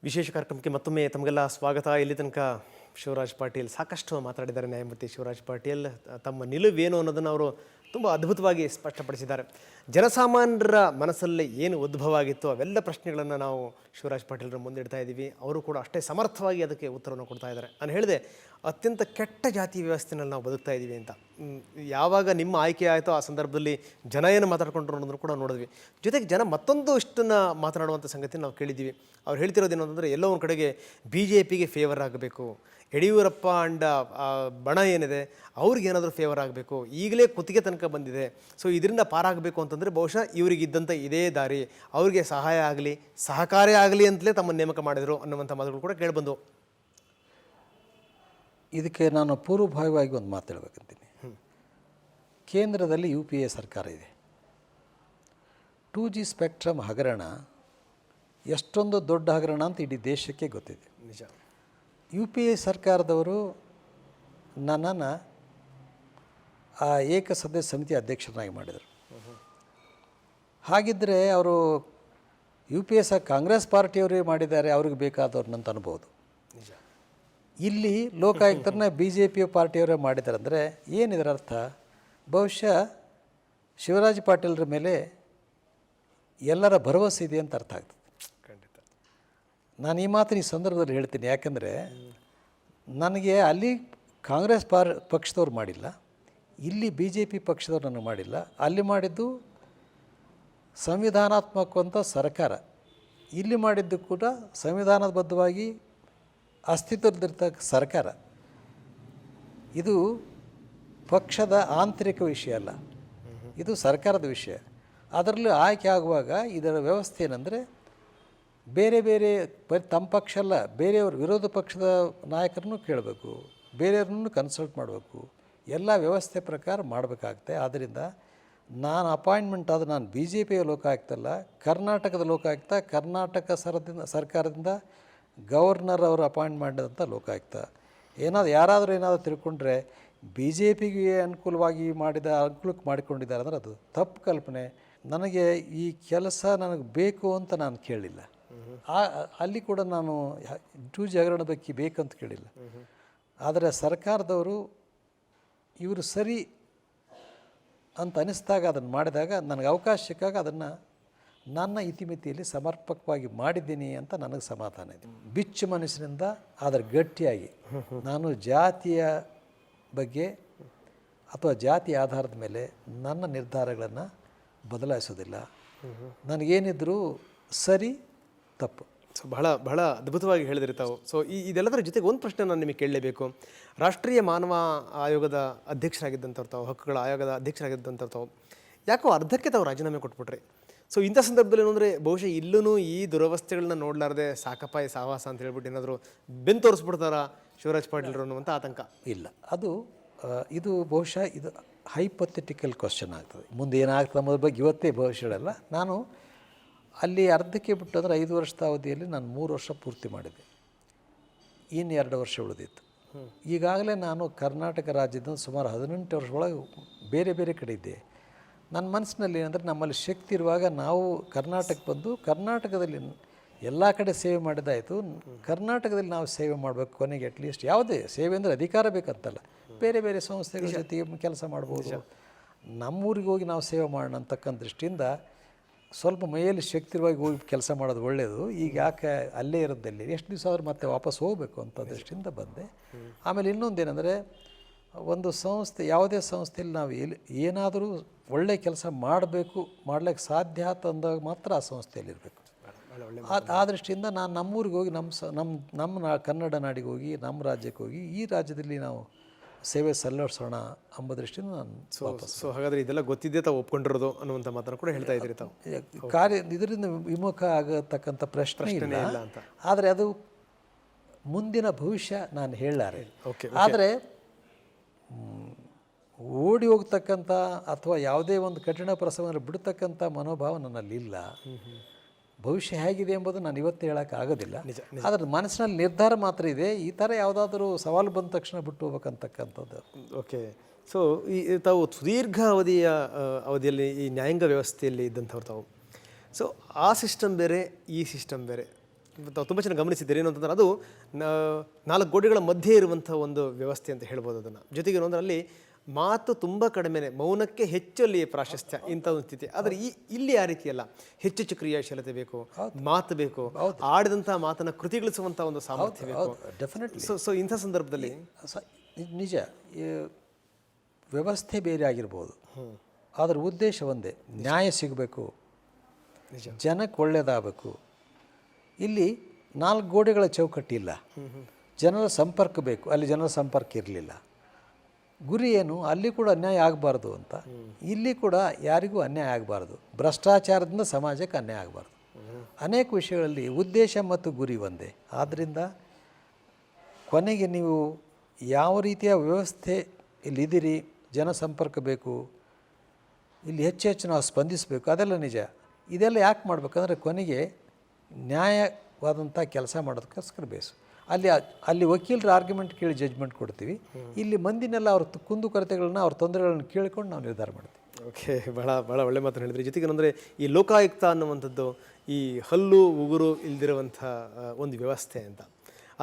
ವಿಶೇಷ ಕಾರ್ಯಕ್ರಮಕ್ಕೆ ಮತ್ತೊಮ್ಮೆ ತಮಗೆಲ್ಲ ಸ್ವಾಗತ. ಇಲ್ಲಿ ತನಕ ಶಿವರಾಜ್ ಪಾಟೀಲ್ ಸಾಕಷ್ಟು ಮಾತಾಡಿದ್ದಾರೆ. ನ್ಯಾಯಮೂರ್ತಿ ಶಿವರಾಜ್ ಪಾಟೀಲ್ ತಮ್ಮ ನಿಲುವೇನು ಅನ್ನೋದನ್ನು ಅವರು ತುಂಬ ಅದ್ಭುತವಾಗಿ ಸ್ಪಷ್ಟಪಡಿಸಿದ್ದಾರೆ. ಜನಸಾಮಾನ್ಯರ ಮನಸ್ಸಲ್ಲಿ ಏನು ಉದ್ಭವ ಆಗಿತ್ತು ಅವೆಲ್ಲ ಪ್ರಶ್ನೆಗಳನ್ನು ನಾವು ಶಿವರಾಜ್ ಪಾಟೀಲ್ರ ಮುಂದಿಡ್ತಾ ಇದ್ದೀವಿ. ಅವರು ಕೂಡ ಅಷ್ಟೇ ಸಮರ್ಥವಾಗಿ ಅದಕ್ಕೆ ಉತ್ತರವನ್ನು ಕೊಡ್ತಾ ಇದ್ದಾರೆ. ನಾನು ಹೇಳಿದೆ, ಅತ್ಯಂತ ಕೆಟ್ಟ ಜಾತಿ ವ್ಯವಸ್ಥೆನಲ್ಲಿ ನಾವು ಬದುಕ್ತಾ ಇದ್ದೀವಿ ಅಂತ. ಯಾವಾಗ ನಿಮ್ಮ ಆಯ್ಕೆ ಆಯಿತೋ ಆ ಸಂದರ್ಭದಲ್ಲಿ ಜನ ಏನು ಮಾತಾಡ್ಕೊಂಡ್ರು ಅನ್ನೋದನ್ನು ಕೂಡ ನೋಡಿದ್ವಿ. ಜೊತೆಗೆ ಜನ ಮತ್ತೊಂದು ಇಷ್ಟನ್ನು ಮಾತನಾಡುವಂಥ ಸಂಗತಿ ನಾವು ಕೇಳಿದ್ದೀವಿ. ಅವ್ರು ಹೇಳ್ತಿರೋದೇನು ಅಂತಂದರೆ, ಎಲ್ಲೋ ಒಂದು ಕಡೆಗೆ BJPಗೆ ಫೇವರ್ ಆಗಬೇಕು, ಯಡಿಯೂರಪ್ಪ ಅಂಡ ಬಣ ಏನಿದೆ ಅವ್ರಿಗೇನಾದರೂ ಫೇವರ್ ಆಗಬೇಕು, ಈಗಲೇ ಕುತ್ತಿಗೆ ತನಕ ಬಂದಿದೆ, ಸೊ ಇದರಿಂದ ಪಾರಾಗಬೇಕು ಅಂತಂದರೆ ಬಹುಶಃ ಇವರಿಗಿದ್ದಂಥ ಇದೇ ದಾರಿ, ಅವರಿಗೆ ಸಹಾಯ ಆಗಲಿ ಸಹಕಾರ ಆಗಲಿ ಅಂತಲೇ ತಮ್ಮ ನೇಮಕ ಮಾಡಿದರು ಅನ್ನುವಂಥ ಮಾತುಗಳು ಕೂಡ ಕೇಳಿಬಂದು. ಇದಕ್ಕೆ ನಾನು ಪೂರ್ವಭಾವಿಯಾಗಿ ಒಂದು ಮಾತು ಹೇಳಬೇಕಂತೀನಿ. ಕೇಂದ್ರದಲ್ಲಿ UPA ಸರ್ಕಾರ ಇದೆ. 2G ಸ್ಪೆಕ್ಟ್ರಮ್ ಹಗರಣ ಎಷ್ಟೊಂದು ದೊಡ್ಡ ಹಗರಣ ಅಂತ ಇಡೀ ದೇಶಕ್ಕೆ ಗೊತ್ತಿದೆ. ನಿಜ. UPA ಸರ್ಕಾರದವರು ನನ್ನನ್ನು ಆ ಏಕಸದಸ್ಯ ಸಮಿತಿ ಅಧ್ಯಕ್ಷರನ್ನಾಗಿ ಮಾಡಿದರು. ಹಾಗಿದ್ದರೆ ಅವರು UPA ಕಾಂಗ್ರೆಸ್ ಪಾರ್ಟಿಯವರೇ ಮಾಡಿದ್ದಾರೆ, ಅವ್ರಿಗೆ ಬೇಕಾದವ್ರನ್ನಂತ ಅನ್ಬೋದು. ನಿಜ. ಇಲ್ಲಿ ಲೋಕಾಯುಕ್ತರನ್ನ BJP ಪಾರ್ಟಿಯವರೇ ಮಾಡಿದ್ದಾರೆ ಅಂದರೆ ಏನಿದರ ಅರ್ಥ? ಬಹುಶಃ ಶಿವರಾಜ್ ಪಾಟೀಲ್ರ ಮೇಲೆ ಎಲ್ಲರ ಭರವಸೆ ಇದೆ ಅಂತ ಅರ್ಥ ಆಗ್ತದೆ. ಖಂಡಿತ. ನಾನು ಈ ಮಾತನ್ನು ಈ ಸಂದರ್ಭದಲ್ಲಿ ಹೇಳ್ತೀನಿ. ಯಾಕೆಂದರೆ ನನಗೆ ಅಲ್ಲಿ ಕಾಂಗ್ರೆಸ್ ಪಕ್ಷದವ್ರು ಮಾಡಿಲ್ಲ, ಇಲ್ಲಿ BJP ಪಕ್ಷದವ್ರು ನನಗೆ ಮಾಡಿಲ್ಲ. ಅಲ್ಲಿ ಮಾಡಿದ್ದು ಸಂವಿಧಾನಾತ್ಮಕವಂಥ ಸರ್ಕಾರ, ಇಲ್ಲಿ ಮಾಡಿದ್ದು ಕೂಡ ಸಂವಿಧಾನಬದ್ಧವಾಗಿ ಅಸ್ತಿತ್ವದಲ್ಲಿರ್ತಕ್ಕ ಸರ್ಕಾರ. ಇದು ಪಕ್ಷದ ಆಂತರಿಕ ವಿಷಯ ಅಲ್ಲ, ಇದು ಸರ್ಕಾರದ ವಿಷಯ. ಅದರಲ್ಲಿ ಆಯ್ಕೆ ಆಗುವಾಗ ಇದರ ವ್ಯವಸ್ಥೆ ಏನಂದರೆ, ಬೇರೆ ಬೇರೆ ತಮ್ಮ ಪಕ್ಷ ಅಲ್ಲ, ಬೇರೆಯವರು ವಿರೋಧ ಪಕ್ಷದ ನಾಯಕರನ್ನು ಕೇಳಬೇಕು, ಬೇರೆಯವ್ರನ್ನೂ ಕನ್ಸಲ್ಟ್ ಮಾಡಬೇಕು, ಎಲ್ಲ ವ್ಯವಸ್ಥೆ ಪ್ರಕಾರ ಮಾಡಬೇಕಾಗುತ್ತೆ. ಆದ್ದರಿಂದ ನಾನು ಅಪಾಯಿಂಟ್ಮೆಂಟ್ ಆದ ನಾನು BJPಯ ಲೋಕಾಯುಕ್ತ ಅಲ್ಲ, ಕರ್ನಾಟಕದ ಲೋಕಾಯುಕ್ತ, ಕರ್ನಾಟಕ ಸರ್ಕಾರದಿಂದ ಗವರ್ನರ್ ಅವರು ಅಪಾಯಿಂಟ್ ಮಾಡಿದಂಥ ಲೋಕಾಯುಕ್ತ. ಯಾರಾದರೂ ಏನಾದರೂ ತಿಳ್ಕೊಂಡ್ರೆ BJPಗೆ ಅನುಕೂಲವಾಗಿ ಅನುಕೂಲಕ್ಕೆ ಮಾಡಿಕೊಂಡಿದ್ದಾರೆ ಅಂದರೆ ಅದು ತಪ್ಪು ಕಲ್ಪನೆ. ನನಗೆ ಈ ಕೆಲಸ ನನಗೆ ಬೇಕು ಅಂತ ನಾನು ಕೇಳಿಲ್ಲ. ಅಲ್ಲಿ ಕೂಡ ನಾನು 2G ಹಗರಣ ಬಗ್ಗೆ ಬೇಕಂತ ಕೇಳಿಲ್ಲ. ಆದರೆ ಸರ್ಕಾರದವರು ಇವರು ಸರಿ ಅಂತ ಅನಿಸಿದಾಗ ಅದನ್ನು ಮಾಡಿದಾಗ ನನಗೆ ಅವಕಾಶ ಸಿಕ್ಕಾಗ ಅದನ್ನು ನನ್ನ ಇತಿಮಿತಿಯಲ್ಲಿ ಸಮರ್ಪಕವಾಗಿ ಮಾಡಿದ್ದೀನಿ ಅಂತ ನನಗೆ ಸಮಾಧಾನ ಇದೆ. ಬಿಚ್ಚು ಮನಸ್ಸಿನಿಂದ ಆದರೆ ಗಟ್ಟಿಯಾಗಿ ನಾನು ಜಾತಿಯ ಬಗ್ಗೆ ಅಥವಾ ಜಾತಿ ಆಧಾರದ ಮೇಲೆ ನನ್ನ ನಿರ್ಧಾರಗಳನ್ನು ಬದಲಾಯಿಸೋದಿಲ್ಲ. ನನಗೇನಿದ್ರೂ ಸರಿ ತಪ್ಪು. ಸೊ ಬಹಳ ಅದ್ಭುತವಾಗಿ ಹೇಳಿದ್ರಿ ತಾವು. ಸೊ ಇದೆಲ್ಲದರ ಜೊತೆಗೆ ಒಂದು ಪ್ರಶ್ನೆ ನಾನು ನಿಮಗೆ ಕೇಳಲೇಬೇಕು. ರಾಷ್ಟ್ರೀಯ ಮಾನವ ಆಯೋಗದ ಅಧ್ಯಕ್ಷರಾಗಿದ್ದಂಥವ್ರು ತಾವು, ಹಕ್ಕುಗಳ ಆಯೋಗದ ಅಧ್ಯಕ್ಷರಾಗಿದ್ದಂಥವ್ರು ತಾವು, ಯಾಕೋ ಅರ್ಧಕ್ಕೆ ತಾವು ರಾಜೀನಾಮೆ ಕೊಟ್ಬಿಟ್ರಿ. ಸೊ ಇಂಥ ಸಂದರ್ಭದಲ್ಲಿ ಏನಂದರೆ, ಬಹುಶಃ ಇಲ್ಲೂ ಈ ದುರವಸ್ಥೆಗಳನ್ನ ನೋಡಲಾರ್ದೆ ಸಾಕಪ್ಪ ಈ ಸಾವಾಸ ಅಂತ ಹೇಳ್ಬಿಟ್ಟು ಏನಾದರೂ ಬೆನ್ನು ತೋರಿಸ್ಬಿಡ್ತಾರ ಶಿವರಾಜ್ ಪಾಟೀಲ್ರು ಅನ್ನುವಂಥ ಆತಂಕ ಇಲ್ಲ. ಇದು ಬಹುಶಃ ಇದು ಹೈಪೊಥೆಟಿಕಲ್ ಕ್ವಶನ್ ಆಗ್ತದೆ. ಮುಂದೆ ಏನಾಗ್ತದೆ ಅನ್ನೋದ್ರ ಬಗ್ಗೆ ಇವತ್ತೇ ಭವಿಷ್ಯ ಹೇಳಲ್ಲ. ನಾನು ಅಲ್ಲಿ ಅರ್ಧಕ್ಕೆ ಬಿಟ್ಟು ಅಂದರೆ 5 ವರ್ಷದ ಅವಧಿಯಲ್ಲಿ ನಾನು 3 ವರ್ಷ ಪೂರ್ತಿ ಮಾಡಿದೆ, ಇನ್ನು 2 ವರ್ಷ ಉಳಿದಿತ್ತು. ಈಗಾಗಲೇ ನಾನು ಕರ್ನಾಟಕ ರಾಜ್ಯದಿಂದ ಸುಮಾರು 18 ವರ್ಷದೊಳಗೆ ಬೇರೆ ಬೇರೆ ಕಡೆ ಇದ್ದೆ. ನನ್ನ ಮನಸ್ಸಿನಲ್ಲಿ ಏನಂದರೆ, ನಮ್ಮಲ್ಲಿ ಶಕ್ತಿ ಇರುವಾಗ ನಾವು ಕರ್ನಾಟಕಕ್ಕೆ ಬಂದು ಕರ್ನಾಟಕದಲ್ಲಿ ಎಲ್ಲ ಕಡೆ ಸೇವೆ ಮಾಡಿದಾಯಿತು, ಕರ್ನಾಟಕದಲ್ಲಿ ನಾವು ಸೇವೆ ಮಾಡಬೇಕು. ಕೊನೆಗೆ ಅಟ್ಲೀಸ್ಟ್ ಯಾವುದೇ ಸೇವೆ ಅಂದರೆ ಅಧಿಕಾರ ಬೇಕಂತಲ್ಲ, ಬೇರೆ ಬೇರೆ ಸಂಸ್ಥೆಗಳ ಜೊತೆಗೆ ಕೆಲಸ ಮಾಡ್ಬೋದು, ನಮ್ಮೂರಿಗೆ ಹೋಗಿ ನಾವು ಸೇವೆ ಮಾಡೋಣ ಅಂತಕ್ಕಂಥ ದೃಷ್ಟಿಯಿಂದ ಸ್ವಲ್ಪ ಮೈಯಲ್ಲಿ ಶಕ್ತಿವಾಗಿ ಹೋಗಿ ಕೆಲಸ ಮಾಡೋದು ಒಳ್ಳೆಯದು. ಈಗ ಯಾಕೆ ಅಲ್ಲೇ ಇರೋದಲ್ಲಿ ಎಷ್ಟು ದಿವಸ ಆದರೂ ಮತ್ತೆ ವಾಪಸ್ ಹೋಗಬೇಕು ಅಂತ ದೃಷ್ಟಿಯಿಂದ ಬಂದೆ. ಆಮೇಲೆ ಇನ್ನೊಂದೇನೆಂದರೆ, ಒಂದು ಸಂಸ್ಥೆ, ಯಾವುದೇ ಸಂಸ್ಥೆಯಲ್ಲಿ ನಾವು ಏನಾದರೂ ಒಳ್ಳೆಯ ಕೆಲಸ ಮಾಡಬೇಕು, ಮಾಡ್ಲಿಕ್ಕೆ ಸಾಧ್ಯ ಅಂತಂದಾಗ ಮಾತ್ರ ಆ ಸಂಸ್ಥೆಯಲ್ಲಿರಬೇಕು. ಆ ದೃಷ್ಟಿಯಿಂದ ನಾನು ನಮ್ಮೂರಿಗೆ ಹೋಗಿ ನಮ್ಮ ಕನ್ನಡ ನಾಡಿಗೆ ಹೋಗಿ, ನಮ್ಮ ರಾಜ್ಯಕ್ಕೆ ಹೋಗಿ, ಈ ರಾಜ್ಯದಲ್ಲಿ ನಾವು ಸೇವೆ ಸಲ್ಲಿಸೋಣ ಎಂಬ ದೃಷ್ಟಿಯಿಂದ ನಾನು ವಾಪಸ್. ಸೊ ಹಾಗಾದರೆ ಇದೆಲ್ಲ ಗೊತ್ತಿದ್ದೇ ತಾವು ಒಪ್ಕೊಂಡಿರೋದು ಅನ್ನುವಂಥ ಮಾತನ್ನು ಕೂಡ ಹೇಳ್ತಾ ಇದ್ದೀರಿ ತಾವು. ಇದರಿಂದ ವಿಮುಖ ಆಗತಕ್ಕಂಥ ಪ್ರಶ್ನೆ ಇಲ್ಲ ಅಂತ. ಆದರೆ ಅದು ಮುಂದಿನ ಭವಿಷ್ಯ ನಾನು ಹೇಳಲಾರೆ. ಆದರೆ ಓಡಿ ಹೋಗ್ತಕ್ಕಂಥ ಅಥವಾ ಯಾವುದೇ ಒಂದು ಕಠಿಣ ಪ್ರಸಂಗ ಬಿಡ್ತಕ್ಕಂಥ ಮನೋಭಾವ ನನ್ನಲ್ಲಿ ಇಲ್ಲ. ಭವಿಷ್ಯ ಹೇಗಿದೆ ಎಂಬುದು ನಾನು ಇವತ್ತೇ ಹೇಳೋಕ್ಕಾಗೋದಿಲ್ಲ. ಆದರೆ ಮನಸ್ಸಿನಲ್ಲಿ ನಿರ್ಧಾರ ಮಾತ್ರ ಇದೆ. ಈ ಥರ ಯಾವುದಾದ್ರೂ ಸವಾಲು ಬಂದ ತಕ್ಷಣ ಬಿಟ್ಟು ಹೋಗ್ಬೇಕಂತಕ್ಕಂಥದ್ದು. ಓಕೆ. ಸೊ ತಾವು ಸುದೀರ್ಘ ಅವಧಿಯಲ್ಲಿ ಈ ನ್ಯಾಯಾಂಗ ವ್ಯವಸ್ಥೆಯಲ್ಲಿ ಇದ್ದಂಥವ್ರು ತಾವು. ಸೊ ಆ ಸಿಸ್ಟಮ್ ಬೇರೆ, ಈ ಸಿಸ್ಟಮ್ ಬೇರೆ. ತಾವು ತುಂಬ ಚೆನ್ನಾಗಿ ಗಮನಿಸಿದ್ದೀರಿ. ಏನು ಅಂತಂದ್ರೆ ಅದು 4 ಗೋಡೆಗಳ ಮಧ್ಯೆ ಇರುವಂಥ ಒಂದು ವ್ಯವಸ್ಥೆ ಅಂತ ಹೇಳ್ಬೋದು ಅದನ್ನು. ಜೊತೆಗೆ ಏನು ಅಂದರೆ ಅಲ್ಲಿ ಮಾತು ತುಂಬ ಕಡಿಮೆನೆ, ಮೌನಕ್ಕೆ ಹೆಚ್ಚು ಅಲ್ಲಿ ಪ್ರಾಶಸ್ತ್ಯ ಇಂಥ ಒಂದು ಸ್ಥಿತಿ. ಆದರೆ ಇಲ್ಲಿ ಆ ರೀತಿ ಅಲ್ಲ, ಹೆಚ್ಚು ಕ್ರಿಯಾಶೀಲತೆ ಬೇಕು, ಮಾತು ಬೇಕು, ಆಡಿದಂಥ ಮಾತನ್ನು ಕೃತಿಗಳಿಸುವಂಥ ಒಂದು ಸಾಮರ್ಥ್ಯ ಬೇಕು. ಡೆಫಿನೆಟ್ಲಿ. ಸೊ ಇಂಥ ಸಂದರ್ಭದಲ್ಲಿ ನಿಜ, ಈ ವ್ಯವಸ್ಥೆ ಬೇರೆ ಆಗಿರ್ಬೋದು, ಅದರ ಉದ್ದೇಶ ಒಂದೇ, ನ್ಯಾಯ ಸಿಗಬೇಕು, ಜನಕ್ಕೆ ಒಳ್ಳೆಯದಾಗಬೇಕು. ಇಲ್ಲಿ 4 ಗೋಡೆಗಳ ಚೌಕಟ್ಟಿಲ್ಲ, ಜನರ ಸಂಪರ್ಕ ಬೇಕು, ಅಲ್ಲಿ ಜನರ ಸಂಪರ್ಕ ಇರಲಿಲ್ಲ. ಗುರಿ ಏನು, ಅಲ್ಲಿ ಕೂಡ ಅನ್ಯಾಯ ಆಗಬಾರ್ದು ಅಂತ, ಇಲ್ಲಿ ಕೂಡ ಯಾರಿಗೂ ಅನ್ಯಾಯ ಆಗಬಾರ್ದು, ಭ್ರಷ್ಟಾಚಾರದಿಂದ ಸಮಾಜಕ್ಕೆ ಅನ್ಯಾಯ ಆಗಬಾರ್ದು. ಅನೇಕ ವಿಷಯಗಳಲ್ಲಿ ಉದ್ದೇಶ ಮತ್ತು ಗುರಿ ಒಂದೇ. ಆದ್ದರಿಂದ ಕೊನೆಗೆ ನೀವು ಯಾವ ರೀತಿಯ ವ್ಯವಸ್ಥೆ ಇಲ್ಲಿದ್ದೀರಿ, ಜನಸಂಪರ್ಕ ಬೇಕು, ಇಲ್ಲಿ ಹೆಚ್ಚು ನಾವು ಸ್ಪಂದಿಸಬೇಕು, ಅದೆಲ್ಲ ನಿಜ. ಇದೆಲ್ಲ ಯಾಕೆ ಮಾಡಬೇಕಂದ್ರೆ ಕೊನೆಗೆ ನ್ಯಾಯವಾದಂಥ ಕೆಲಸ ಮಾಡೋದಕ್ಕೋಸ್ಕರ ಬೇಸು. ಅಲ್ಲಿ ವಕೀಲರ ಆರ್ಗ್ಯುಮೆಂಟ್ ಕೇಳಿ ಜಡ್ಜ್ಮೆಂಟ್ ಕೊಡ್ತೀವಿ, ಇಲ್ಲಿ ಮಂದಿನೆಲ್ಲ ಅವ್ರ ಕುಂದುಕೊರತೆಗಳನ್ನ, ಅವ್ರ ತೊಂದರೆಗಳನ್ನ ಕೇಳಿಕೊಂಡು ನಾವು ನಿರ್ಧಾರ ಮಾಡ್ತೀವಿ. ಓಕೆ, ಭಾಳ ಒಳ್ಳೆ ಮಾತನ್ನು ಹೇಳಿದ್ರಿ. ಜೊತೆಗೆ ಅಂದರೆ ಈ ಲೋಕಾಯುಕ್ತ ಅನ್ನುವಂಥದ್ದು ಈ ಹಲ್ಲು ಉಗುರು ಇಲ್ದಿರುವಂಥ ಒಂದು ವ್ಯವಸ್ಥೆ ಅಂತ.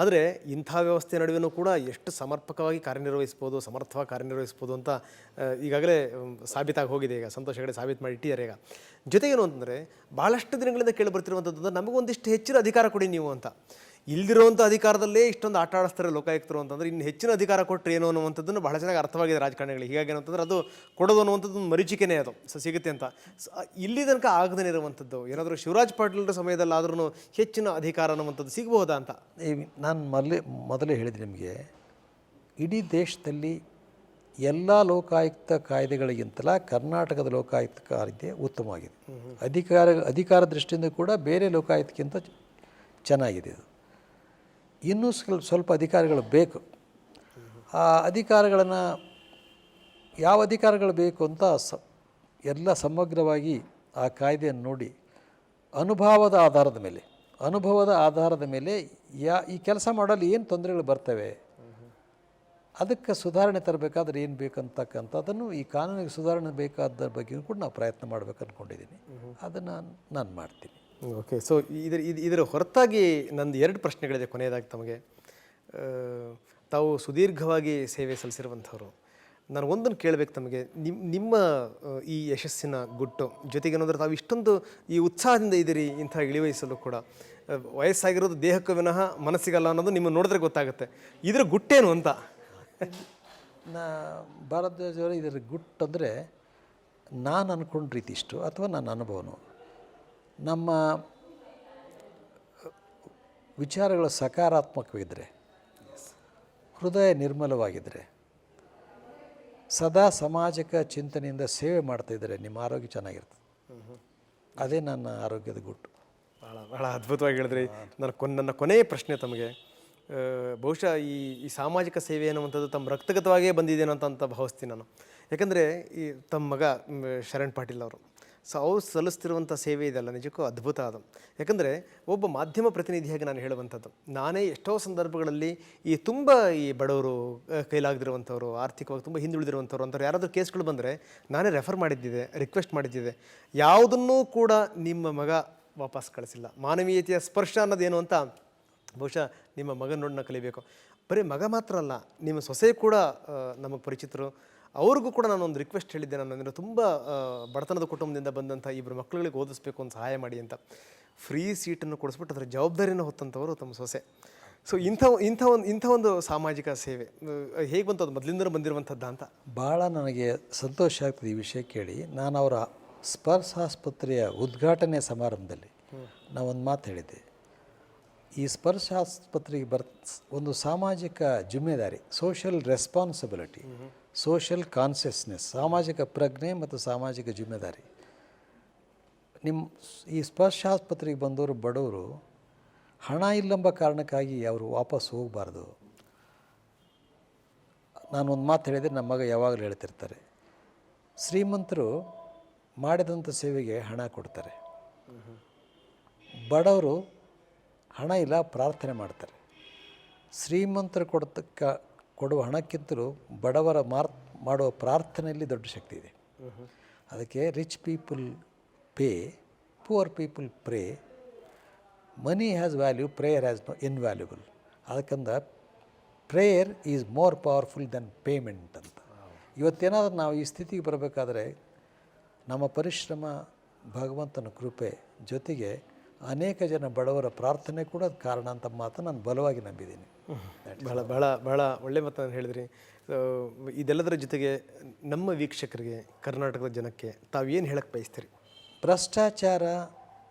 ಆದರೆ ಇಂಥ ವ್ಯವಸ್ಥೆ ನಡುವೆನೂ ಕೂಡ ಎಷ್ಟು ಸಮರ್ಪಕವಾಗಿ ಕಾರ್ಯನಿರ್ವಹಿಸ್ಬೋದು, ಸಮರ್ಥವಾಗಿ ಕಾರ್ಯನಿರ್ವಹಿಸ್ಬೋದು ಅಂತ ಈಗಾಗಲೇ ಸಾಬೀತಾಗಿ ಹೋಗಿದೆ. ಈಗ ಸಂತೋಷ್ ಹೆಗಡೆ ಸಾಬೀತು ಮಾಡಿ ಇಟ್ಟಿದ್ದಾರೆ. ಈಗ ಜೊತೆಗೇನು ಅಂತಂದರೆ ಭಾಳಷ್ಟು ದಿನಗಳಿಂದ ಕೇಳಿ ಬರ್ತಿರುವಂಥದ್ದು, ನಮಗೊಂದಿಷ್ಟು ಹೆಚ್ಚಿನ ಅಧಿಕಾರ ಕೊಡಿ ನೀವು ಅಂತ. ಇಲ್ದಿರುವಂಥ ಅಧಿಕಾರದಲ್ಲೇ ಇಷ್ಟೊಂದು ಆಟ ಆಡಿಸ್ತಾರೆ ಲೋಕಾಯುಕ್ತರು ಅಂತಂದರೆ ಇನ್ನು ಹೆಚ್ಚಿನ ಅಧಿಕಾರ ಕೊಟ್ಟರೆ ಏನು ಅನ್ನುವಂಥದ್ದನ್ನು ಬಹಳ ಚೆನ್ನಾಗಿ ಅರ್ಥವಾಗಿದೆ ರಾಜಕಾರಣಿಗಳಿಗೆ. ಹೀಗಾಗಿ ಏನಂತಂದರೆ ಅದು ಕೊಡೋದು ಅನ್ನುವಂಥದ್ದು ಒಂದು ಮರೀಚಿಕೆನೇ, ಅದು ಸಿಗುತ್ತೆ ಅಂತ. ಇಲ್ಲಿ ತನಕ ಆಗದೇ ಇರುವಂಥದ್ದು ಏನಾದರೂ ಶಿವರಾಜ್ ಪಾಟೀಲ್ರ ಸಮಯದಲ್ಲಾದ್ರೂ ಹೆಚ್ಚಿನ ಅಧಿಕಾರ ಅನ್ನುವಂಥದ್ದು ಸಿಗಬಹುದಾ ಅಂತ. ನಾನು ಮೊದಲೇ ಹೇಳಿದೆ ನಿಮಗೆ, ಇಡೀ ದೇಶದಲ್ಲಿ ಎಲ್ಲ ಲೋಕಾಯುಕ್ತ ಕಾಯ್ದೆಗಳಿಗಿಂತಲ ಕರ್ನಾಟಕದ ಲೋಕಾಯುಕ್ತ ಕಾಯ್ದೆ ಉತ್ತಮವಾಗಿದೆ. ಅಧಿಕಾರ ದೃಷ್ಟಿಯಿಂದ ಕೂಡ ಬೇರೆ ಲೋಕಾಯುಕ್ತಕ್ಕಿಂತ ಚೆನ್ನಾಗಿದೆ. ಇದು ಇನ್ನೂ ಸ್ವಲ್ಪ ಅಧಿಕಾರಗಳು ಬೇಕು. ಆ ಅಧಿಕಾರಗಳನ್ನು ಯಾವ ಅಧಿಕಾರಗಳು ಬೇಕು ಅಂತ ಎಲ್ಲ ಸಮಗ್ರವಾಗಿ ಆ ಕಾಯ್ದೆಯನ್ನು ನೋಡಿ ಅನುಭವದ ಆಧಾರದ ಮೇಲೆ ಈ ಕೆಲಸ ಮಾಡಲು ಏನು ತೊಂದರೆಗಳು ಬರ್ತವೆ, ಅದಕ್ಕೆ ಸುಧಾರಣೆ ತರಬೇಕಾದ್ರೆ ಏನು ಬೇಕಂತಕ್ಕಂಥದ್ದನ್ನು, ಈ ಕಾನೂನಿಗೆ ಸುಧಾರಣೆ ಬೇಕಾದ ಬಗ್ಗೆ ಕೂಡ ನಾವು ಪ್ರಯತ್ನ ಮಾಡಬೇಕು ಅಂದ್ಕೊಂಡಿದ್ದೀನಿ. ಅದನ್ನು ನಾನು ಮಾಡ್ತೀನಿ. ಓಕೆ, ಸೊ ಇದರ ಹೊರತಾಗಿ ನಂದು 2 ಪ್ರಶ್ನೆಗಳಿದೆ ಕೊನೆಯದಾಗಿ ತಮಗೆ. ತಾವು ಸುದೀರ್ಘವಾಗಿ ಸೇವೆ ಸಲ್ಲಿಸಿರುವಂಥವ್ರು, ನಾನು ಒಂದನ್ನು ಕೇಳಬೇಕು ತಮಗೆ. ನಿಮ್ಮ ಈ ಯಶಸ್ಸಿನ ಗುಟ್ಟು ಜೊತೆಗೆ ಏನಂದ್ರೆ ತಾವು ಇಷ್ಟೊಂದು ಈ ಉತ್ಸಾಹದಿಂದ ಇದ್ದೀರಿ ಇಂಥ ಇಳಿವಯಸ್ಸಲ್ಲೂ ಕೂಡ. ವಯಸ್ಸಾಗಿರೋದು ದೇಹಕ್ಕೂ ವಿನಃ ಮನಸ್ಸಿಗಲ್ಲ ಅನ್ನೋದು ನಿಮ್ಮ ನೋಡಿದ್ರೆ ಗೊತ್ತಾಗುತ್ತೆ. ಇದರ ಗುಟ್ಟೇನು ಅಂತ. ಭಾರತದವರು ಇದರ ಗುಟ್ಟು ಅಂದರೆ ನಾನು ಅಂದ್ಕೊಂಡ ರೀತಿ ಇಷ್ಟು, ಅಥವಾ ನನ್ನ ಅನುಭವನು, ನಮ್ಮ ವಿಚಾರಗಳು ಸಕಾರಾತ್ಮಕವಿದ್ದರೆ, ಹೃದಯ ನಿರ್ಮಲವಾಗಿದ್ದರೆ, ಸದಾ ಸಾಮಾಜಿಕ ಚಿಂತನೆಯಿಂದ ಸೇವೆ ಮಾಡ್ತಾಯಿದ್ದರೆ ನಿಮ್ಮ ಆರೋಗ್ಯ ಚೆನ್ನಾಗಿರ್ತದೆ. ಅದೇ ನನ್ನ ಆರೋಗ್ಯದ ಗುಟ್ಟು. ಭಾಳ ಅದ್ಭುತವಾಗಿ ಹೇಳಿದ್ರಿ. ನನ್ನ ಕೊನೆಯ ಪ್ರಶ್ನೆ ತಮಗೆ, ಬಹುಶಃ ಈ ಸಾಮಾಜಿಕ ಸೇವೆ ಅನ್ನುವಂಥದ್ದು ತಮ್ಮ ರಕ್ತಗತವಾಗಿಯೇ ಬಂದಿದ್ದೇನೋ ಅಂತ ಭಾವಿಸ್ತೀನಿ ನಾನು. ಯಾಕಂದರೆ ಈ ತಮ್ಮ ಮಗ ಶರಣ್ ಪಾಟೀಲ್ ಅವರು, ಸೊ ಅವ್ರು ಸಲ್ಲಿಸ್ತಿರುವಂಥ ಸೇವೆ ಇದೆಲ್ಲ ನಿಜಕ್ಕೂ ಅದ್ಭುತ. ಅದು ಯಾಕಂದರೆ ಒಬ್ಬ ಮಾಧ್ಯಮ ಪ್ರತಿನಿಧಿಯಾಗಿ ನಾನು ಹೇಳುವಂಥದ್ದು, ನಾನೇ ಎಷ್ಟೋ ಸಂದರ್ಭಗಳಲ್ಲಿ ಈ ಬಡವರು, ಕೈಲಾಗದಿರುವಂಥವ್ರು, ಆರ್ಥಿಕವಾಗಿ ತುಂಬ ಹಿಂದುಳಿದಿರುವಂಥವ್ರು ಅಂಥವ್ರು ಯಾರಾದರೂ ಕೇಸ್ಗಳು ಬಂದರೆ ನಾನೇ ರೆಫರ್ ಮಾಡಿದ್ದಿದೆ, ರಿಕ್ವೆಸ್ಟ್ ಮಾಡಿದ್ದಿದೆ. ಯಾವುದನ್ನೂ ಕೂಡ ನಿಮ್ಮ ಮಗ ವಾಪಸ್ ಕಳಿಸಿಲ್ಲ. ಮಾನವೀಯತೆಯ ಸ್ಪರ್ಶ ಅನ್ನೋದೇನು ಅಂತ ಬಹುಶಃ ನಿಮ್ಮ ಮಗನ ನೋಡನ್ನ ಕಲಿಬೇಕು. ಬರೀ ಮಗ ಮಾತ್ರ ಅಲ್ಲ, ನಿಮ್ಮ ಸೊಸೆ ಕೂಡ ನಮಗೆ ಪರಿಚಿತರು. ಅವ್ರಿಗೂ ಕೂಡ ನಾನು ಒಂದು ರಿಕ್ವೆಸ್ಟ್ ಹೇಳಿದ್ದೆ, ನಾನು ತುಂಬ ಬಡತನದ ಕುಟುಂಬದಿಂದ ಬಂದಂಥ 2 ಮಕ್ಕಳುಗಳಿಗೆ ಓದಿಸ್ಬೇಕು, ಒಂದು ಸಹಾಯ ಮಾಡಿ ಅಂತ. ಫ್ರೀ ಸೀಟನ್ನು ಕೊಡಿಸ್ಬಿಟ್ಟು ಅದರ ಜವಾಬ್ದಾರಿಯನ್ನು ಹೊತ್ತಂಥವರು ತಮ್ಮ ಸೊಸೆ. ಸೊ ಇಂಥ ಒಂದು ಸಾಮಾಜಿಕ ಸೇವೆ ಹೇಗೆ ಬಂತು, ಅದು ಮೊದಲಿಂದಲೂ ಬಂದಿರುವಂಥದ್ದು ಅಂತ. ಭಾಳ ನನಗೆ ಸಂತೋಷ ಆಗ್ತದೆ ಈ ವಿಷಯ ಕೇಳಿ. ನಾನು ಅವರ ಸ್ಪರ್ಶ ಆಸ್ಪತ್ರೆಯ ಉದ್ಘಾಟನೆ ಸಮಾರಂಭದಲ್ಲಿ ನಾವೊಂದು ಮಾತು ಹೇಳಿದ್ದೆ. ಈ ಸ್ಪರ್ಶ ಆಸ್ಪತ್ರೆಗೆ ಒಂದು ಸಾಮಾಜಿಕ ಜಿಮ್ಮೆದಾರಿ, ಸೋಷಿಯಲ್ ರೆಸ್ಪಾನ್ಸಿಬಿಲಿಟಿ, ಸೋಷಿಯಲ್ ಕಾನ್ಷಿಯಸ್ನೆಸ್, ಸಾಮಾಜಿಕ ಪ್ರಜ್ಞೆ ಮತ್ತು ಸಾಮಾಜಿಕ ಜಿಮ್ಮೆದಾರಿ. ಈ ಸ್ಪರ್ಶ ಆಸ್ಪತ್ರೆಗೆ ಬಂದವರು ಬಡವರು ಹಣ ಇಲ್ಲೆಂಬ ಕಾರಣಕ್ಕಾಗಿ ಅವರು ವಾಪಸ್ ಹೋಗಬಾರ್ದು. ನಾನೊಂದು ಮಾತು ಹೇಳಿದರೆ ನಮ್ಮ ಮಗ ಯಾವಾಗಲೂ ಹೇಳ್ತಿರ್ತಾರೆ, ಶ್ರೀಮಂತರು ಮಾಡಿದಂಥ ಸೇವೆಗೆ ಹಣ ಕೊಡ್ತಾರೆ, ಬಡವರು ಹಣ ಇಲ್ಲ ಪ್ರಾರ್ಥನೆ ಮಾಡ್ತಾರೆ. ಶ್ರೀಮಂತರು ಕೊಡುವ ಹಣಕ್ಕಿಂತಲೂ ಬಡವರ ಮಾಡುವ ಪ್ರಾರ್ಥನೆಯಲ್ಲಿ ದೊಡ್ಡ ಶಕ್ತಿ ಇದೆ. ಅದಕ್ಕೆ rich people pay, poor people pray, money has value, prayer has no invaluable. ಅದಕ್ಕಂದ prayer is more powerful than payment ಅಂತ. ಇವತ್ತೇನಾದರೂ ನಾವು ಈ ಸ್ಥಿತಿಗೆ ಬರಬೇಕಾದ್ರೆ ನಮ್ಮ ಪರಿಶ್ರಮ, ಭಗವಂತನ ಕೃಪೆ ಜೊತೆಗೆ ಅನೇಕ ಜನ ಬಡವರ ಪ್ರಾರ್ಥನೆ ಕೂಡ ಕಾರಣ ಅಂತ ಮಾತು ನಾನು ಬಲವಾಗಿ ನಂಬಿದ್ದೀನಿ. ಬಹಳ ಬಹಳ ಬಹಳ ಒಳ್ಳೆ ಮಾತನ್ನು ಹೇಳಿದ್ರಿ. ಇದೆಲ್ಲದರ ಜೊತೆಗೆ ನಮ್ಮ ವೀಕ್ಷಕರಿಗೆ, ಕರ್ನಾಟಕದ ಜನಕ್ಕೆ ತಾವೇನು ಹೇಳಕ್ಕೆ ಬಯಸ್ತೀರಿ? ಭ್ರಷ್ಟಾಚಾರ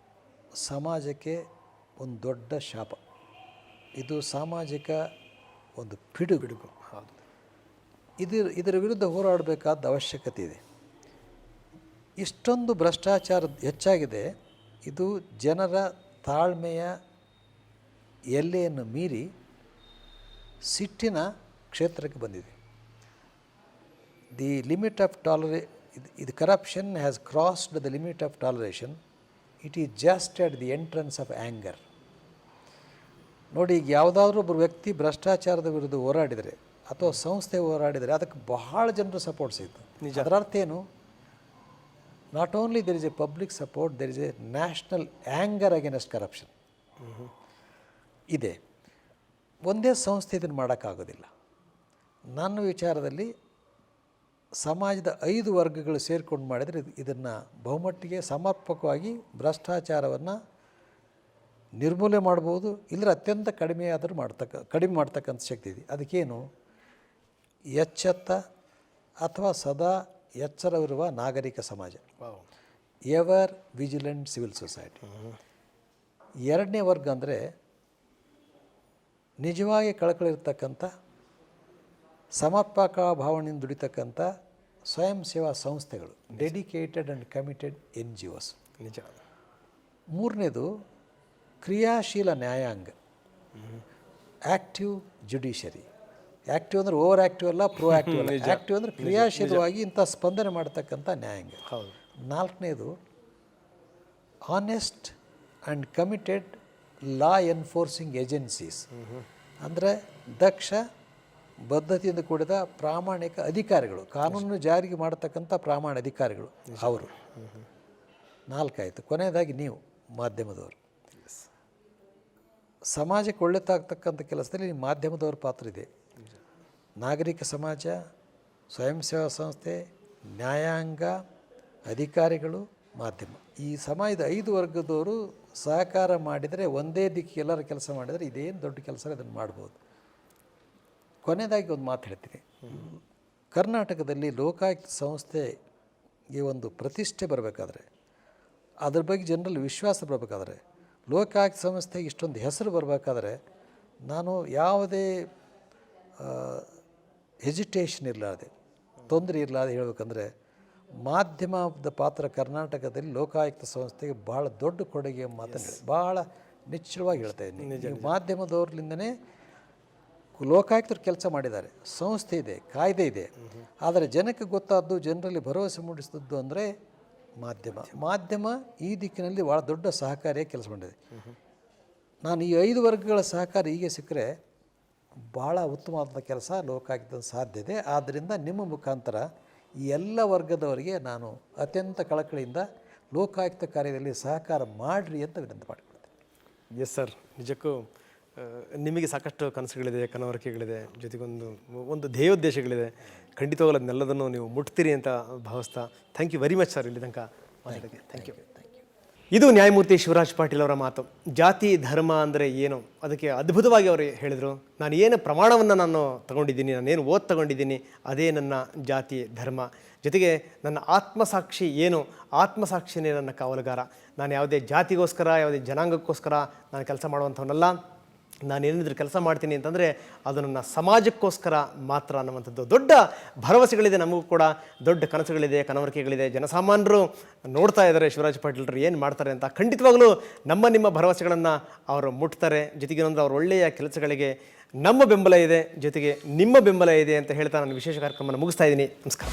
ಸಮಾಜಕ್ಕೆ ಒಂದು ದೊಡ್ಡ ಶಾಪ. ಇದು ಸಾಮಾಜಿಕ ಒಂದು ಪಿಡುಗು. ಹೌದು. ಇದರ ವಿರುದ್ಧ ಹೋರಾಡಬೇಕಾದ ಅವಶ್ಯಕತೆ ಇದೆ. ಇಷ್ಟೊಂದು ಭ್ರಷ್ಟಾಚಾರ ಹೆಚ್ಚಾಗಿದೆ. ಇದು ಜನರ ತಾಳ್ಮೆಯ ಎಲ್ಲೆಯನ್ನು ಮೀರಿ ಸಿಟ್ಟಿನ ಕ್ಷೇತ್ರಕ್ಕೆ ಬಂದಿದೆ. ದಿ ಲಿಮಿಟ್ ಆಫ್ ಇದು corruption has crossed the limit of tolerance. It is just at the entrance of anger. ನೋಡಿ, ಈಗ ಯಾವುದಾದ್ರೂ ಒಬ್ಬರು ವ್ಯಕ್ತಿ ಭ್ರಷ್ಟಾಚಾರದ ವಿರುದ್ಧ ಹೋರಾಡಿದರೆ ಅಥವಾ ಸಂಸ್ಥೆ ಹೋರಾಡಿದರೆ ಅದಕ್ಕೆ ಬಹಳ ಜನರು ಸಪೋರ್ಟ್ ಸಿಗ್ತದೆ. ಅದರ ಅರ್ಥ ಏನು? Not only there is A public support, there is A national anger against corruption ಇದೆ. ಒಂದೇ ಸಂಸ್ಥೆ ಇದನ್ನು ಮಾಡೋಕ್ಕಾಗೋದಿಲ್ಲ. ನನ್ನ ವಿಚಾರದಲ್ಲಿ ಸಮಾಜದ 5 ವರ್ಗಗಳು ಸೇರಿಕೊಂಡು ಮಾಡಿದರೆ ಇದನ್ನು ಬಹುಮಟ್ಟಿಗೆ ಸಮರ್ಪಕವಾಗಿ ಭ್ರಷ್ಟಾಚಾರವನ್ನು ನಿರ್ಮೂಲನೆ ಮಾಡ್ಬೋದು, ಇಲ್ಲರ ಅತ್ಯಂತ ಕಡಿಮೆ ಮಾಡ್ತಕ್ಕಂಥ ಶಕ್ತಿ ಇದೆ. ಅದಕ್ಕೇನು? ಎಚ್ಚೆತ್ತ ಅಥವಾ ಸದಾ ಎಚ್ಚರವಿರುವ ನಾಗರಿಕ ಸಮಾಜ, ಎವರ್ ವಿಜಿಲೆಂಟ್ ಸಿವಿಲ್ ಸೊಸೈಟಿ. ಎರಡನೇ ವರ್ಗ ಅಂದರೆ ನಿಜವಾಗಿ ಕಳಕಳಿರ್ತಕ್ಕಂಥ, ಸಮರ್ಪಕ ಭಾವನೆಯಿಂದ ದುಡಿತಕ್ಕಂಥ ಸ್ವಯಂ ಸೇವಾ ಸಂಸ್ಥೆಗಳು, ಡೆಡಿಕೇಟೆಡ್ ಆ್ಯಂಡ್ ಕಮಿಟೆಡ್ NGOs. ನಿಜ. ಮೂರನೇದು ಕ್ರಿಯಾಶೀಲ ನ್ಯಾಯಾಂಗ, ಆ್ಯಕ್ಟಿವ್ ಜುಡಿಷರಿ. ಆ್ಯಕ್ಟಿವ್ ಅಂದರೆ ಓವರ್ ಆ್ಯಕ್ಟಿವ್ ಅಲ್ಲ, ಪ್ರೋ ಆ್ಯಕ್ಟಿವ್ ಅಲ್ಲ. ಆ್ಯಕ್ಟಿವ್ ಅಂದರೆ ಕ್ರಿಯಾಶೀಲವಾಗಿ ಇಂಥ ಸ್ಪಂದನೆ ಮಾಡ್ತಕ್ಕಂಥ ನ್ಯಾಯಾಂಗ. ಹೌದು. ನಾಲ್ಕನೇದು honest and committed law enforcing agencies. ಅಂದರೆ ದಕ್ಷ, ಬದ್ಧತೆಯಿಂದ ಕೂಡಿದ ಪ್ರಾಮಾಣಿಕ ಅಧಿಕಾರಿಗಳು, ಕಾನೂನು ಜಾರಿಗೆ ಮಾಡತಕ್ಕಂಥ ಪ್ರಾಮಾಣಿಕ ಅಧಿಕಾರಿಗಳು ಅವರು. 4 ಆಯಿತು. ಕೊನೆಯದಾಗಿ ನೀವು ಮಾಧ್ಯಮದವರು. ಸಮಾಜಕ್ಕೆ ಒಳ್ಳೆತಾಗ್ತಕ್ಕಂಥ ಕೆಲಸದಲ್ಲಿ ಮಾಧ್ಯಮದವ್ರ ಪಾತ್ರ ಇದೆ. ನಾಗರಿಕ ಸಮಾಜ, ಸ್ವಯಂ ಸೇವಾ ಸಂಸ್ಥೆ, ನ್ಯಾಯಾಂಗ, ಅಧಿಕಾರಿಗಳು, ಮಾಧ್ಯಮ. ಈ ಸಮಾಜದ 5 ವರ್ಗದವರು ಸಹಕಾರ ಮಾಡಿದರೆ, ಒಂದೇ ದಿಕ್ಕಿಗೆ ಎಲ್ಲರ ಕೆಲಸ ಮಾಡಿದರೆ ಇದೇನು ದೊಡ್ಡ ಕೆಲಸ, ಅದನ್ನು ಮಾಡ್ಬೋದು. ಕೊನೆಯದಾಗಿ ಒಂದು ಮಾತು ಹೇಳ್ತೀನಿ. ಕರ್ನಾಟಕದಲ್ಲಿ ಲೋಕಾಯುಕ್ತ ಸಂಸ್ಥೆಗೆ ಒಂದು ಪ್ರತಿಷ್ಠೆ ಬರಬೇಕಾದ್ರೆ, ಅದ್ರ ಬಗ್ಗೆ ಜನರಲ್ಲಿ ವಿಶ್ವಾಸ ಬರಬೇಕಾದ್ರೆ, ಲೋಕಾಯುಕ್ತ ಸಂಸ್ಥೆಗೆ ಇಷ್ಟೊಂದು ಹೆಸರು ಬರಬೇಕಾದ್ರೆ, ನಾನು ಯಾವುದೇ ಹೆಜಿಟೇಷನ್ ಇರಲಾರ್ದೆ, ತೊಂದರೆ ಇರಲಾರ್ದೆ ಹೇಳಬೇಕಂದ್ರೆ, ಮಾಧ್ಯಮದ ಪಾತ್ರ ಕರ್ನಾಟಕದಲ್ಲಿ ಲೋಕಾಯುಕ್ತ ಸಂಸ್ಥೆಗೆ ಭಾಳ ದೊಡ್ಡ ಕೊಡುಗೆ ಮಾತನ್ನು ಭಾಳ ನಿಶ್ಚಲವಾಗಿ ಹೇಳ್ತಾ ಇದ್ದೀನಿ. ಮಾಧ್ಯಮದವ್ರಲಿಂದನೇ ಲೋಕಾಯುಕ್ತರು ಕೆಲಸ ಮಾಡಿದ್ದಾರೆ. ಸಂಸ್ಥೆ ಇದೆ, ಕಾಯ್ದೆ ಇದೆ. ಆದರೆ ಜನಕ್ಕೆ ಗೊತ್ತಾದ್ದು, ಜನರಲ್ಲಿ ಭರವಸೆ ಮೂಡಿಸಿದ್ದು ಅಂದರೆ ಮಾಧ್ಯಮ ಈ ದಿಕ್ಕಿನಲ್ಲಿ ಭಾಳ ದೊಡ್ಡ ಸಹಕಾರಿಯಾಗಿ ಕೆಲಸ ಮಾಡಿದೆ. ನಾನು ಈ 5 ವರ್ಗಗಳ ಸಹಕಾರ ಹೀಗೆ ಸಿಕ್ಕರೆ ಭಾಳ ಉತ್ತಮವಾದ ಕೆಲಸ ಲೋಕಾಯುಕ್ತದ ಸಾಧ್ಯತೆ. ಆದ್ದರಿಂದ ನಿಮ್ಮ ಮುಖಾಂತರ ಈ ಎಲ್ಲ ವರ್ಗದವರಿಗೆ ನಾನು ಅತ್ಯಂತ ಕಳಕಳಿಯಿಂದ ಲೋಕಾಯುಕ್ತ ಕಾರ್ಯದಲ್ಲಿ ಸಹಕಾರ ಮಾಡಿರಿ ಅಂತ ವಿನಂತಿ ಮಾಡಿಕೊಡ್ತೇನೆ. ಎಸ್ ಸರ್, ನಿಜಕ್ಕೂ ನಿಮಗೆ ಸಾಕಷ್ಟು ಕನಸುಗಳಿದೆ, ಕನವರಿಕೆಗಳಿದೆ, ಜೊತೆಗೊಂದು ಧ್ಯೇಯೋದ್ದೇಶಗಳಿದೆ. ಖಂಡಿತವಾಗಲೂ ಅದನ್ನೆಲ್ಲದನ್ನು ನೀವು ಮುಟ್ತೀರಿ ಅಂತ ಭಾವಿಸ್ತಾ thank you very much sir ಇಲ್ಲಿ ತನಕ ಮಾತಾಡೋಕ್ಕೆ. Thank you. ಇದು ನ್ಯಾಯಮೂರ್ತಿ ಶಿವರಾಜ್ ಪಾಟೀಲ್ ಅವರ ಮಾತು. ಜಾತಿ ಧರ್ಮ ಅಂದರೆ ಏನು ಅದಕ್ಕೆ ಅದ್ಭುತವಾಗಿ ಅವರು ಹೇಳಿದರು. ನಾನು ಏನು ಪ್ರಮಾಣವನ್ನು ನಾನು ತಗೊಂಡಿದ್ದೀನಿ, ನಾನೇನು ತಗೊಂಡಿದ್ದೀನಿ, ಅದೇ ನನ್ನ ಜಾತಿ ಧರ್ಮ. ಜೊತೆಗೆ ನನ್ನ ಆತ್ಮಸಾಕ್ಷಿ ಏನು, ಆತ್ಮಸಾಕ್ಷಿನೇ ನನ್ನ ಕಾವಲುಗಾರ. ನಾನು ಯಾವುದೇ ಜಾತಿಗೋಸ್ಕರ, ಯಾವುದೇ ಜನಾಂಗಕ್ಕೋಸ್ಕರ ನಾನು ಕೆಲಸ ಮಾಡುವಂಥವನ್ನಲ್ಲ. ನಾನೇನಿದ್ರು ಕೆಲಸ ಮಾಡ್ತೀನಿ ಅಂತಂದರೆ ಅದು ನನ್ನ ಸಮಾಜಕ್ಕೋಸ್ಕರ ಮಾತ್ರ ಅನ್ನುವಂಥದ್ದು ದೊಡ್ಡ ಭರವಸೆಗಳಿದೆ. ನಮಗೂ ಕೂಡ ದೊಡ್ಡ ಕನಸುಗಳಿದೆ, ಕನವರಿಕೆಗಳಿದೆ. ಜನಸಾಮಾನ್ಯರು ನೋಡ್ತಾ ಇದ್ದಾರೆ ಶಿವರಾಜ್ ಪಾಟೀಲ್ರು ಏನು ಮಾಡ್ತಾರೆ ಅಂತ. ಖಂಡಿತವಾಗಲೂ ನಿಮ್ಮ ಭರವಸೆಗಳನ್ನು ಅವರು ಮುಟ್ತಾರೆ. ಜೊತೆಗೆ ಅವ್ರ ಒಳ್ಳೆಯ ಕೆಲಸಗಳಿಗೆ ನಮ್ಮ ಬೆಂಬಲ ಇದೆ, ಜೊತೆಗೆ ನಿಮ್ಮ ಬೆಂಬಲ ಇದೆ ಅಂತ ಹೇಳ್ತಾ ನಾನು ವಿಶೇಷ ಕಾರ್ಯಕ್ರಮವನ್ನು ಮುಗಿಸ್ತಾ ಇದ್ದೀನಿ. ನಮಸ್ಕಾರ.